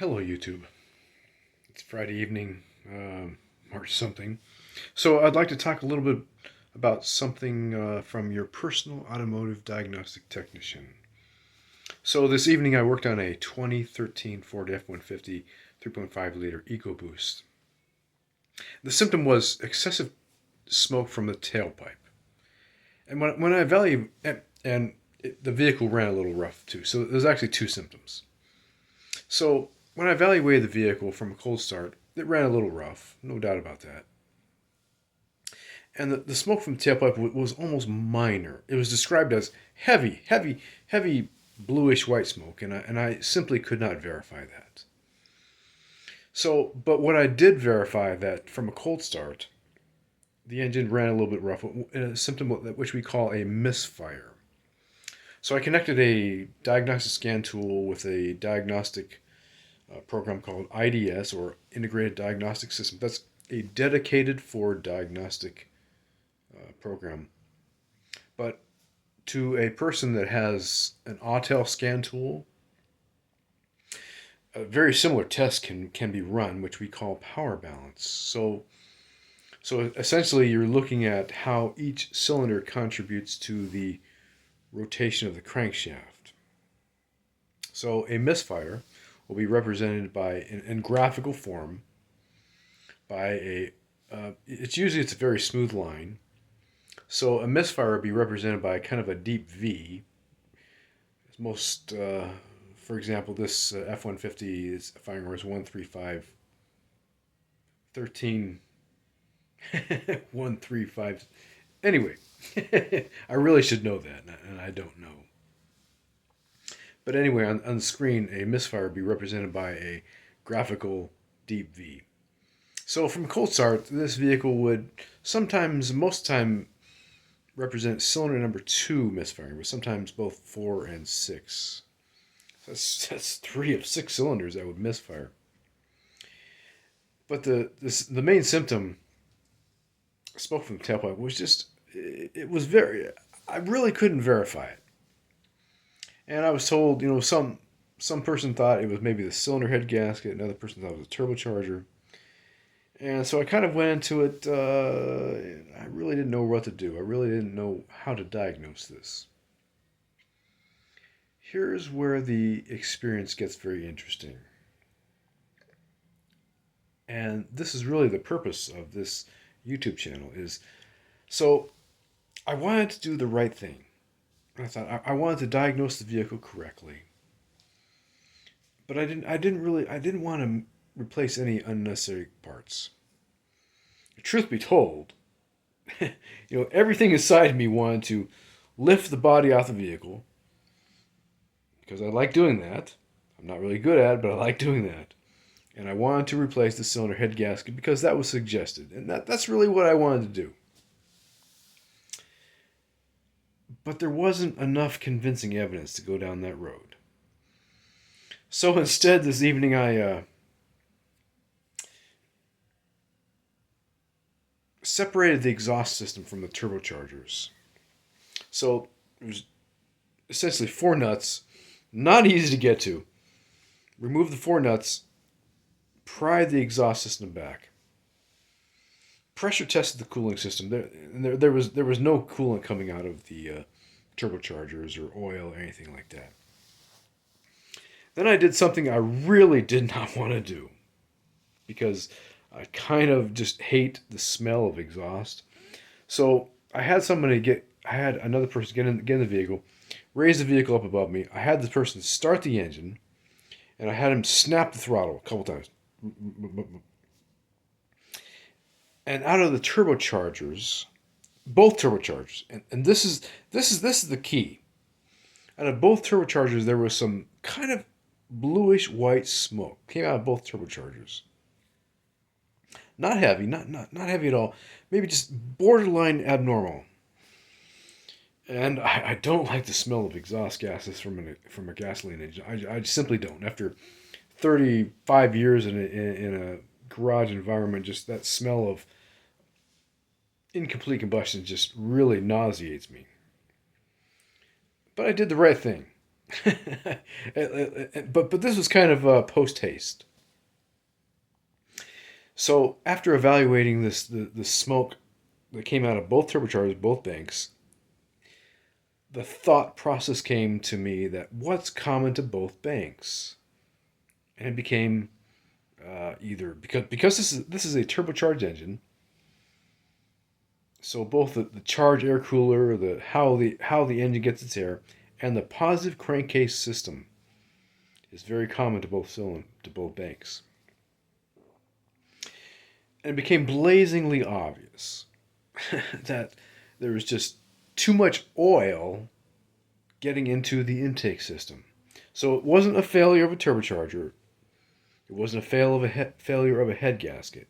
Hello, YouTube. It's Friday evening, March something. So, I'd like to talk a little bit about something from your personal automotive diagnostic technician. So, this evening I worked on a 2013 Ford F-150 3.5 liter EcoBoost. The symptom was excessive smoke from the tailpipe. And when I evaluated, the vehicle ran a little rough too. So, there's actually two symptoms. So, when I evaluated the vehicle from a cold start, it ran a little rough, no doubt about that. And the smoke from the tailpipe was almost minor. It was described as heavy bluish white smoke, and I simply could not verify that. So, but what I did verify that from a cold start, the engine ran a little bit rough, a symptom which we call a misfire. So I connected a diagnostic scan tool with a diagnostic program called IDS, or Integrated Diagnostic System. That's a dedicated Ford diagnostic program. But to a person that has an Autel scan tool, a very similar test can be run, which we call power balance. So essentially, you're looking at how each cylinder contributes to the rotation of the crankshaft. So a misfire will be represented by, in graphical form, by it's a very smooth line. So a misfire would be represented by kind of a deep V. Most, for example, this F-150 is firing was 135 13 135. Anyway, I really should know that, and I don't know. But anyway, on the screen, a misfire would be represented by a graphical deep V. So from cold start, this vehicle would sometimes, most of the time, represent cylinder number 2 misfiring, but sometimes both 4 and 6. That's 3 of 6 cylinders that would misfire. But the main symptom, smoke from the tailpipe, was just, it was very, I really couldn't verify it. And I was told, some person thought it was maybe the cylinder head gasket, another person thought it was a turbocharger. And so I kind of went into it, I really didn't know what to do. I really didn't know how to diagnose this. Here's where the experience gets very interesting. And this is really the purpose of this YouTube channel is, so I wanted to do the right thing. I thought I wanted to diagnose the vehicle correctly. But I didn't want to replace any unnecessary parts. Truth be told, everything inside me wanted to lift the body off the vehicle because I like doing that. I'm not really good at it, but I like doing that. And I wanted to replace the cylinder head gasket because that was suggested. And that's really what I wanted to do. But there wasn't enough convincing evidence to go down that road. So instead, this evening, I separated the exhaust system from the turbochargers. So it was essentially 4 nuts, not easy to get to. Remove the 4 nuts, pry the exhaust system back. Pressure tested the cooling system. There was no coolant coming out of the turbochargers or oil or anything like that. Then I did something I really did not want to do because I kind of just hate the smell of exhaust. So I had another person get in the vehicle, raise the vehicle up above me. I had the person start the engine, and I had him snap the throttle a couple times. And out of the turbochargers, both turbochargers, and this is the key. Out of both turbochargers, there was some kind of bluish white smoke came out of both turbochargers. Not heavy, not heavy at all. Maybe just borderline abnormal. And I don't like the smell of exhaust gases from a gasoline engine. I simply don't. After 35 years in a garage environment, just that smell of incomplete combustion just really nauseates me. But I did the right thing. But this was kind of post haste. So after evaluating the smoke that came out of both turbochargers, both banks, the thought process came to me that what's common to both banks, and it became either because this is a turbocharged engine. So both the charge air cooler, the engine gets its air, and the positive crankcase system is very common to both banks. And it became blazingly obvious that there was just too much oil getting into the intake system. So it wasn't a failure of a turbocharger. It wasn't a failure of a head gasket.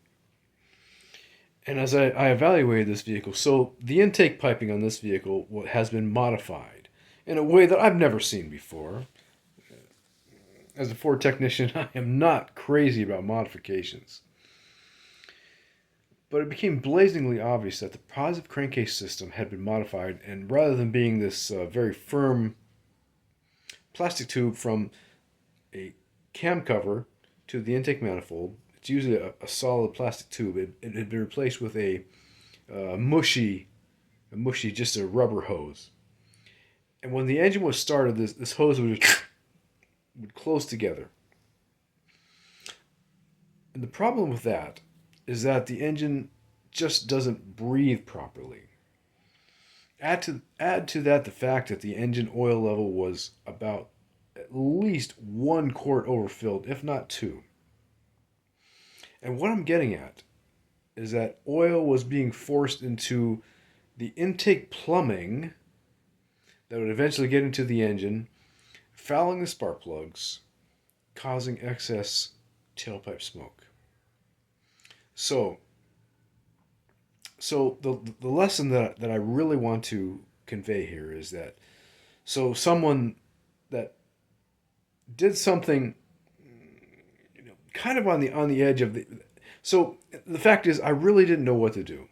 And as I evaluated this vehicle, so the intake piping on this vehicle has been modified in a way that I've never seen before. As a Ford technician, I am not crazy about modifications. But it became blazingly obvious that the positive crankcase system had been modified, and rather than being this very firm plastic tube from a cam cover to the intake manifold, it's usually a solid plastic tube. It had been replaced with a mushy, just a rubber hose. And when the engine was started, this hose would close together. And the problem with that is that the engine just doesn't breathe properly. Add to that the fact that the engine oil level was about at least 1 quart overfilled, if not two. And what I'm getting at is that oil was being forced into the intake plumbing that would eventually get into the engine, fouling the spark plugs, causing excess tailpipe smoke. So the lesson that I really want to convey here is that someone that did something, kind of on the edge of the. So the fact is, I really didn't know what to do.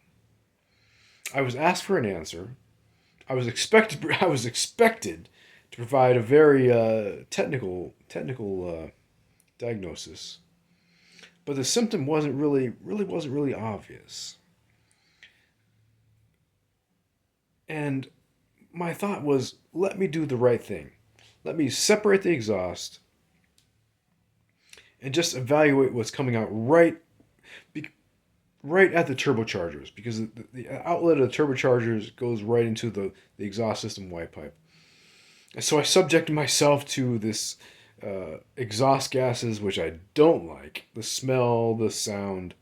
I was asked for an answer. I was expected to provide a very technical diagnosis, but the symptom wasn't really obvious. And my thought was, let me do the right thing. Let me separate the exhaust and just evaluate what's coming out right at the turbochargers, because the outlet of the turbochargers goes right into the exhaust system white pipe. And so I subjected myself to this exhaust gases, which I don't like, the smell, the sound,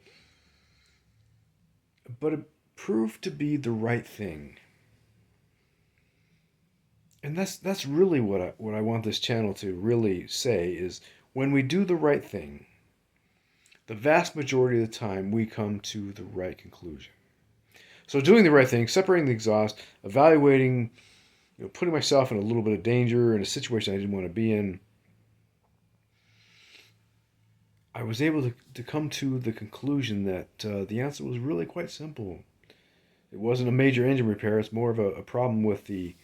but it proved to be the right thing. And that's really what I want this channel to really say is, when we do the right thing, the vast majority of the time we come to the right conclusion. So doing the right thing, separating the exhaust, evaluating, putting myself in a little bit of danger in a situation I didn't want to be in, I was able to come to the conclusion that the answer was really quite simple. It wasn't a major engine repair. It's more of a problem with the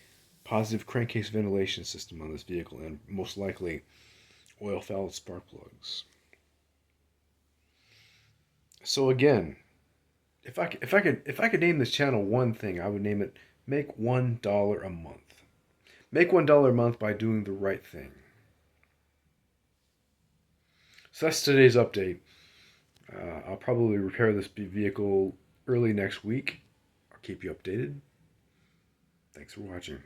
positive crankcase ventilation system on this vehicle, and most likely oil-fouled spark plugs. So again, if I could name this channel one thing, I would name it "Make $1 a month." Make $1 a month by doing the right thing. So that's today's update. I'll probably repair this vehicle early next week. I'll keep you updated. Thanks for watching.